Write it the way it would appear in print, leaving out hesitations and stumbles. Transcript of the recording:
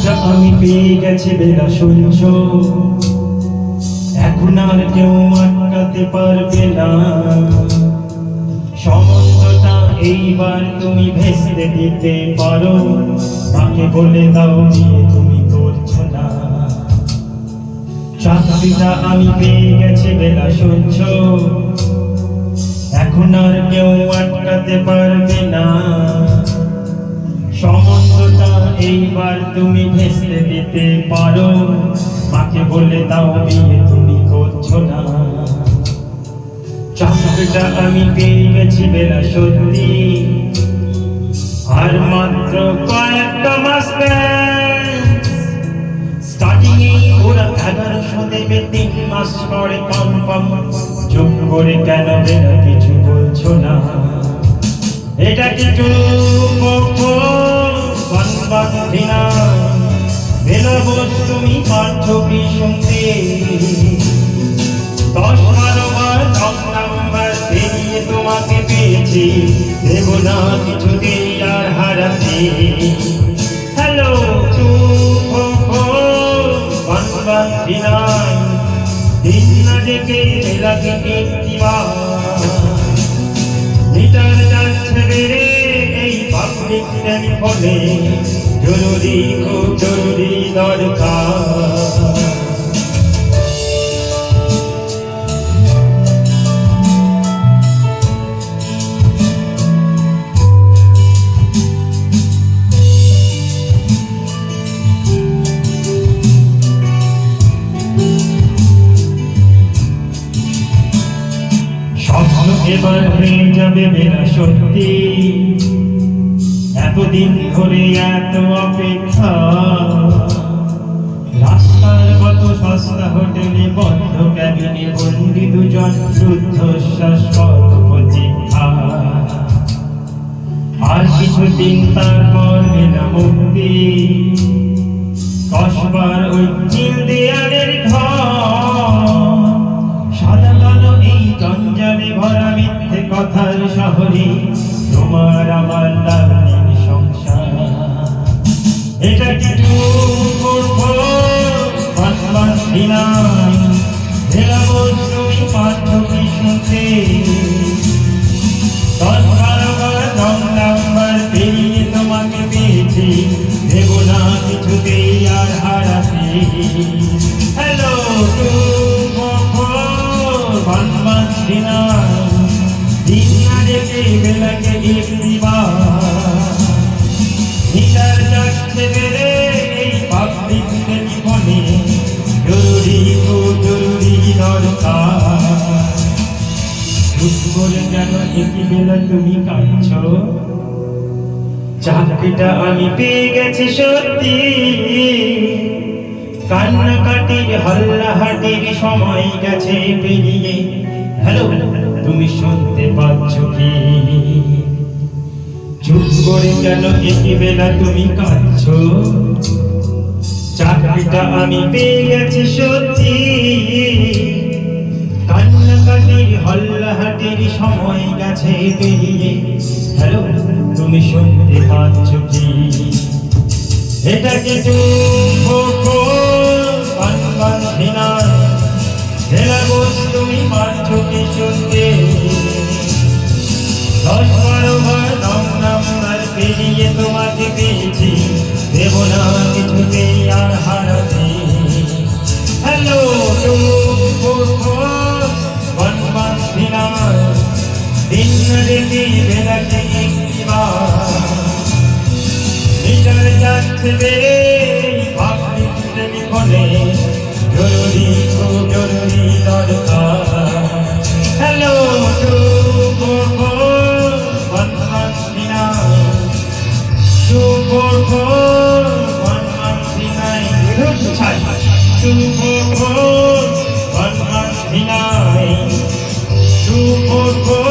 চাকরিটা আমি পেয়ে গেছি বেলা শুনছ, এখন আর কেউ আটকাতে পারবে না। সম্বন্ধটা এইবার তুমি ভেস্তে দিতে পারো, মাকে বলে দাও বিয়ে তুমি করছো না। চাকরিটা আমি পেয়ে গেছি বেলা শুনছ, এখন আর কেউ আটকাতে পারবে না। সম্বন্ধটা এইবার তুমি ভেস্তে দিতে পারো, মাকে বলে দাও বিয়ে তুমি করছো না। চাকরিটা আমি পেয়ে গেছি বেলা সত্যি, আর মাত্র কয়েকটা মাস স্টার্টিং এ ওরা 1100 দেবে, 3 মাস পরে কনফার্ম। চুপ করে কেন বেলা কিছু বলছো না? এটা কি বেলা বস তুমি পারছো কি শুনতে? 10-12 বার নাম্বার পেরিয়ে তোমাকে পেয়েছি, দেব না কিছুতেই আর হারাতে। হ্যালো দিন না ডেকে বেলাকে একটিবার মিটার যাচ্ছে বেড়ে এই পাবলিক টেলিফোনে, জরুরি খুব জরুরি দরকার। স্বপ্ন এবার হয়ে যাবে বেলা সত্যি, এতদিন ধরে এত অপেক্ষা। রাস্তার কত সস্তা হোটেলে বন্ধ ক্যাবিনে বন্দি দুজন রুদ্ধশ্বাস কত প্রতীক্ষা। আর কিছুদিন তারপর মেলা মুক্তি, কসবার ওই চিল দেয়ালের ঘর। সাদা কালো এই জঞ্জালে ভরা মিথ্যে কথার শহরে তোমার আমার লালিন সংসার। এটা কি তুমি পারছো কি শুনতে? 10-12 বার নাম্বার পেরিয়ে তোমাকে পেয়েছি, দেব না কিছুতেই আর হারাতে। হ্যালো দিন না ডেকে বেলাকে একটিবার মিটার যাচ্ছে বেড়ে এই পাবলিক টেলিফোনে, জরুরি খুব জরুরি দরকার। চুপ করে কেন একই বেলা তুমি কাঁদছো? চাকরিটা আমি পেয়ে গেছি সত্যি, কান্নাকাটির হল্লাহাটির সময় গেছে পেরিয়ে। হ্যালো তুমি শুনতে পাচ্ছ কি? চুপ করে কেন একই বেলা তুমি কাঁদছো? চাকরিটা আমি পেয়ে গেছি সত্যি, কান্নাকাটির হল্লাহাটির সময় গেছে পেরিয়ে। হ্যালো তুমি শুনতে পাচ্ছ কি? এটা কি তুমি পারছো কি শুনতে? 10-12 বার নাম্বার পেরিয়ে তোমাকে পেয়েছি, দেব না কিছুতেই আর হারাতে। হ্যালো দিন রেখে বেলাকে একটিবার মিটার যাচ্ছে বেড়ে পাবলিক টেলিফোনে, জরুরি খুব জরুরি দরকার। হ্যালো 244-1139